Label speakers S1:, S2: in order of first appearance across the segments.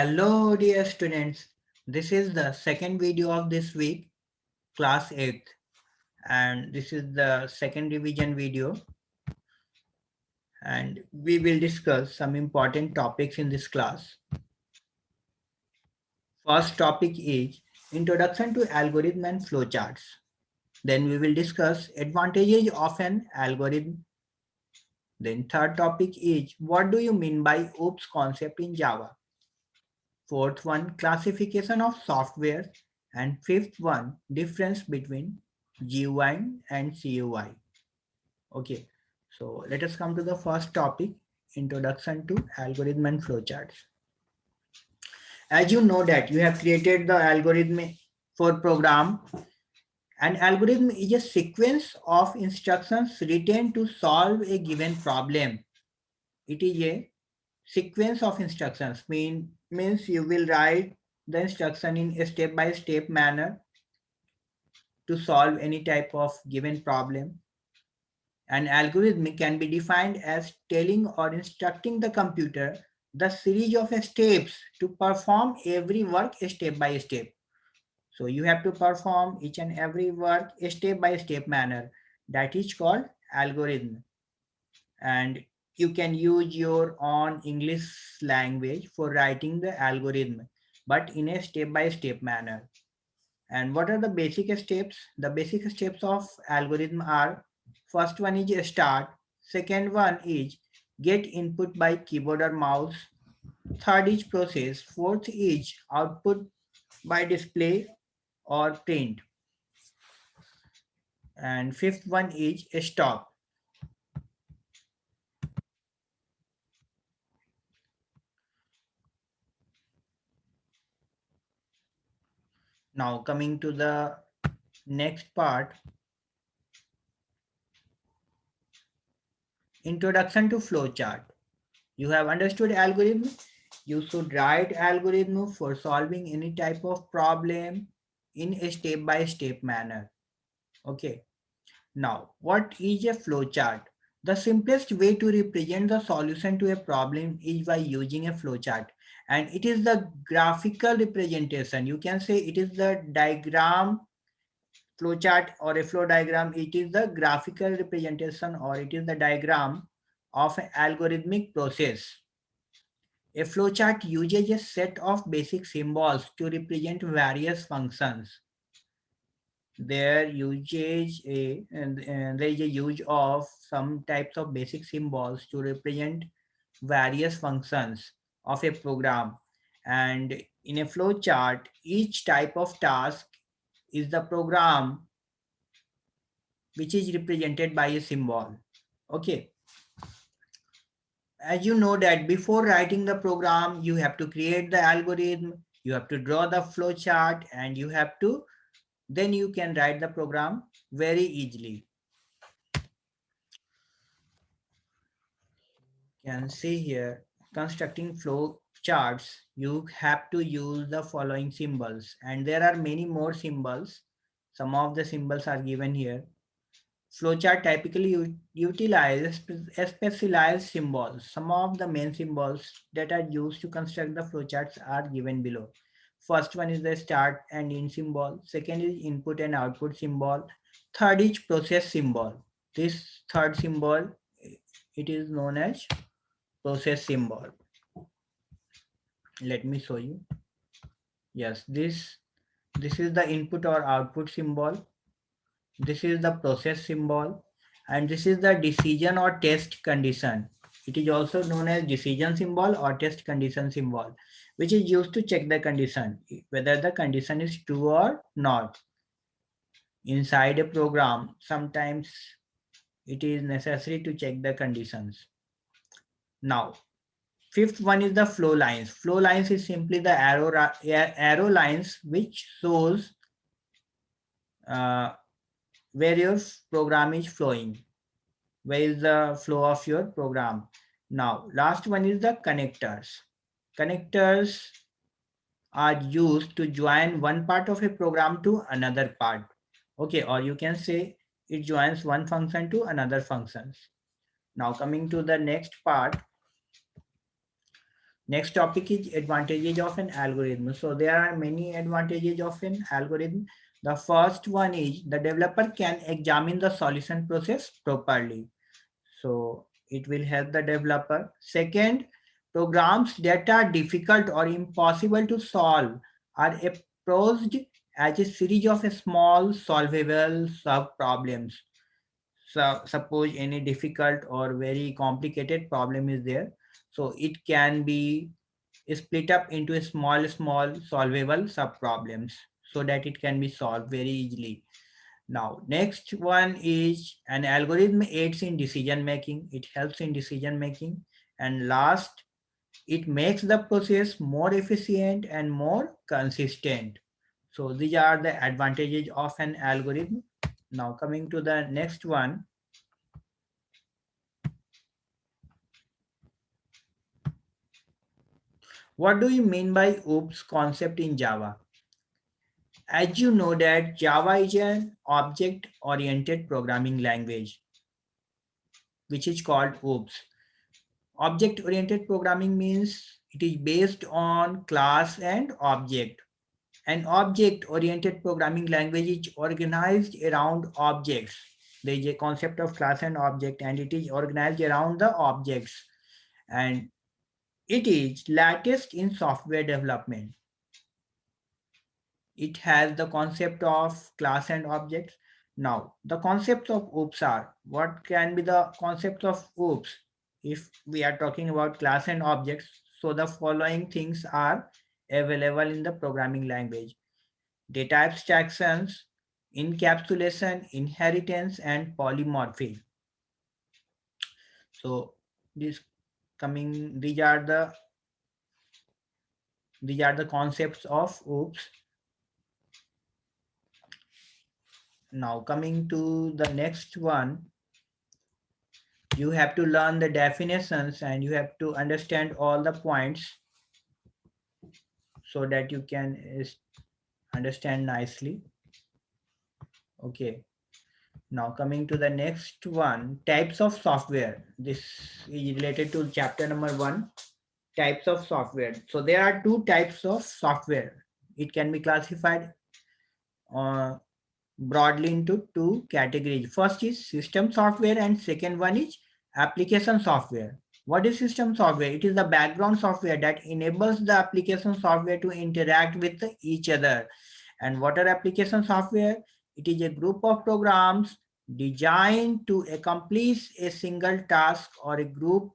S1: Hello dear students, this is the second video of this week, class 8th, and this is the second revision video, and we will discuss some important topics in this class. First topic is Introduction to Algorithm and Flowcharts. Then we will discuss advantages of an algorithm. Then third topic is what do you mean by OOPS concept in Java? Fourth one, classification of software. And fifth one, difference between GUI and CUI. Okay, so let us come to the first topic, introduction to algorithm and flowcharts. As you know that you have created the algorithm for program. An algorithm is a sequence of instructions written to solve a given problem. It is a sequence of instructions means you will write the instruction in a step-by-step manner to solve any type of given problem. An algorithm can be defined as telling or instructing the computer the series of steps to perform every work step by step. So you have to perform each and every work step by step manner. That is called algorithm. And you can use your own English language for writing the algorithm, but in a step-by-step manner. And what are the basic steps? The basic steps of algorithm are, first one is start, second one is get input by keyboard or mouse, third is process, fourth is output by display or print, and fifth one is stop. Now coming to the next part, introduction to flowchart. You have understood algorithm. You should write algorithm for solving any type of problem in a step-by-step manner. Okay. Now, what is a flowchart? The simplest way to represent the solution to a problem is by using a flowchart. And it is the graphical representation. You can say it is the diagram, flowchart or a flow diagram. It is the graphical representation or it is the diagram of an algorithmic process. A flowchart uses a set of basic symbols to represent various functions. There uses and there is a use of some types of basic symbols to represent various functions of a program. And in a flowchart, each type of task is the program which is represented by a symbol. Okay. As you know that before writing the program, you have to create the algorithm, you have to draw the flow chart, and then you can write the program very easily. You can see here, constructing flow charts, you have to use the following symbols, and there are many more symbols. Some of the symbols are given here. Flowchart typically utilize specialized symbols. Some of the main symbols that are used to construct the flowcharts are given below. First one is the start and end symbol. Second is input and output symbol. Third is process symbol. This third symbol, it is known as process symbol. Let me show you. Yes, this is the input or output symbol. This is the process symbol, and this is the decision or test condition. It is also known as decision symbol or test condition symbol, which is used to check the condition, whether the condition is true or not. Inside a program, sometimes it is necessary to check the conditions. Now, fifth one is the flow lines. Flow lines is simply the arrow lines which shows uh, where your program is flowing, where is the flow of your program. Now last one is the connectors. Connectors are used to join one part of a program to another part. Okay, or you can say it joins one function to another functions. Now coming to the next part, Next topic is advantages of an algorithm. So there are many advantages of an algorithm. The first one is the developer can examine the solution process properly. So it will help the developer. Second, programs that are difficult or impossible to solve are approached as a series of small solvable sub problems. So suppose any difficult or very complicated problem is there, so it can be split up into a small solvable sub problems so that it can be solved very easily. Now next one is an algorithm aids in decision making. It helps in decision making. And last, it makes the process more efficient and more consistent. So these are the advantages of an algorithm. Now coming to the next one. What do you mean by OOPS concept in Java? As you know that Java is an object-oriented programming language, which is called OOPS. Object-oriented programming means it is based on class and object. An object-oriented programming language is organized around objects. There is a concept of class and object, and it is organized around the objects. And it is latest in software development. It has the concept of class and objects. Now, the concepts of OOPS are, what can be the concepts of OOPS if we are talking about class and objects? So the following things are available in the programming language: data abstractions, encapsulation, inheritance, and polymorphy. So this these are the concepts of OOPS. Now coming to the next one, you have to learn the definitions and you have to understand all the points so that you can understand nicely. Okay. Now coming to the next one, types of software. This is related to chapter number 1, types of software. So there are two types of software. It can be classified uh, broadly into two categories. First is system software and second one is application software. What is system software? It is the background software that enables the application software to interact with each other. And what are application software? It is a group of programs designed to accomplish a single task or a group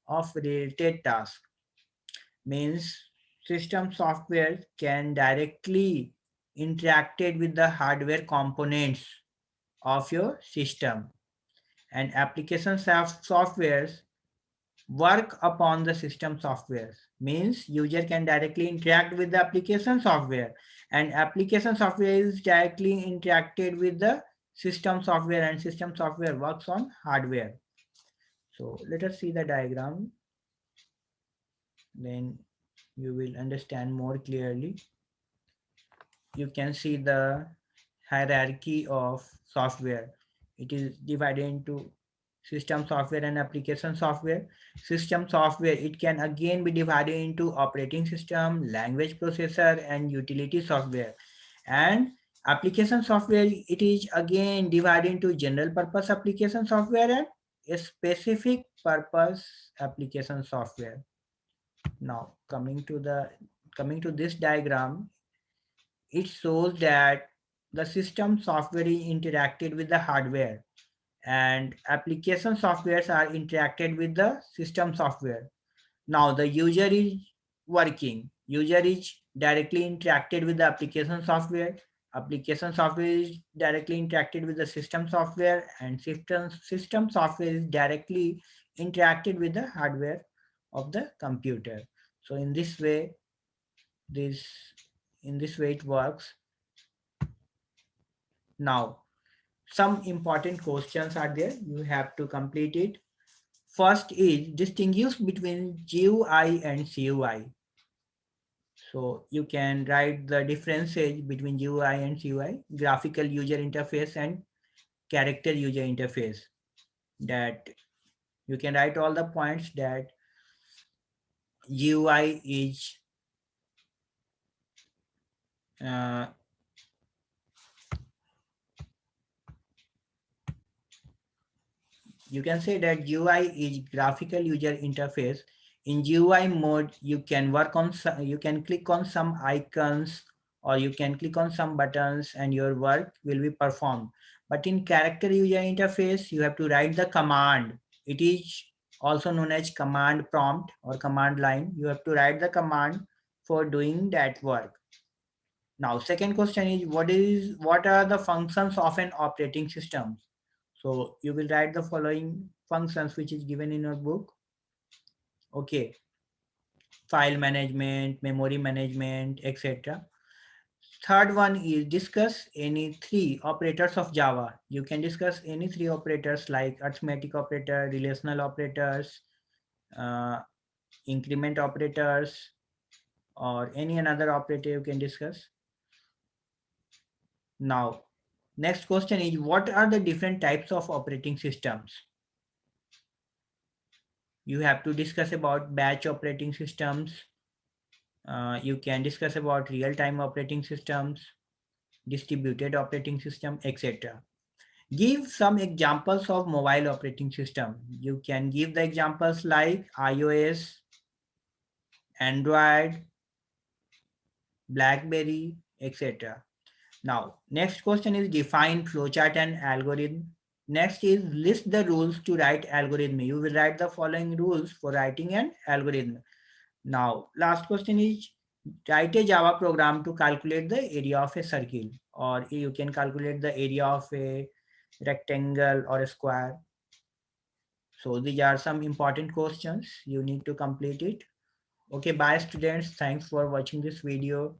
S1: of related tasks. Means system software can directly interacted with the hardware components of your system, and application softwares work upon the system software. Means user can directly interact with the application software, and application software is directly interacted with the system software, and system software works on hardware. So let us see the diagram, then you will understand more clearly. You can see the hierarchy of software. It is divided into system software and application software. System software, it can again be divided into operating system, language processor, and utility software. And application software, it is again divided into general purpose application software and a specific purpose application software. Now coming to this diagram, it shows that the system software is interacted with the hardware and application softwares are interacted with the system software. Now the user is working. User is directly interacted with the application software. Application software is directly interacted with the system software, and system software is directly interacted with the hardware of the computer. So this in this way it works. Now some important questions are there. You have to complete it. First is distinguish between GUI and CUI. So you can write the differences between GUI and CUI, graphical user interface and character user interface. That you can write all the points that GUI is uh, you can say that GUI is graphical user interface. In GUI mode, you can work on you can click on some icons or you can click on some buttons and your work will be performed. But in character user interface, you have to write the command. It is also known as command prompt or command line. You have to write the command for doing that work. Now, second question is what are the functions of an operating system? So you will write the following functions which is given in your book. Okay, file management, memory management, etc. Third one is discuss any three operators of Java. You can discuss any three operators like arithmetic operator, relational operators, uh, increment operators, or any another operator you can discuss. Now, next question is what are the different types of operating systems? You have to discuss about batch operating systems. You can discuss about real-time operating systems, distributed operating system, etc. Give some examples of mobile operating system. You can give the examples like iOS, Android, BlackBerry, etc. Now, next question is define flowchart and algorithm. Next is list the rules to write algorithm. You will write the following rules for writing an algorithm. Now, last question is write a Java program to calculate the area of a circle, or you can calculate the area of a rectangle or a square. So these are some important questions. You need to complete it. Okay, bye students. Thanks for watching this video.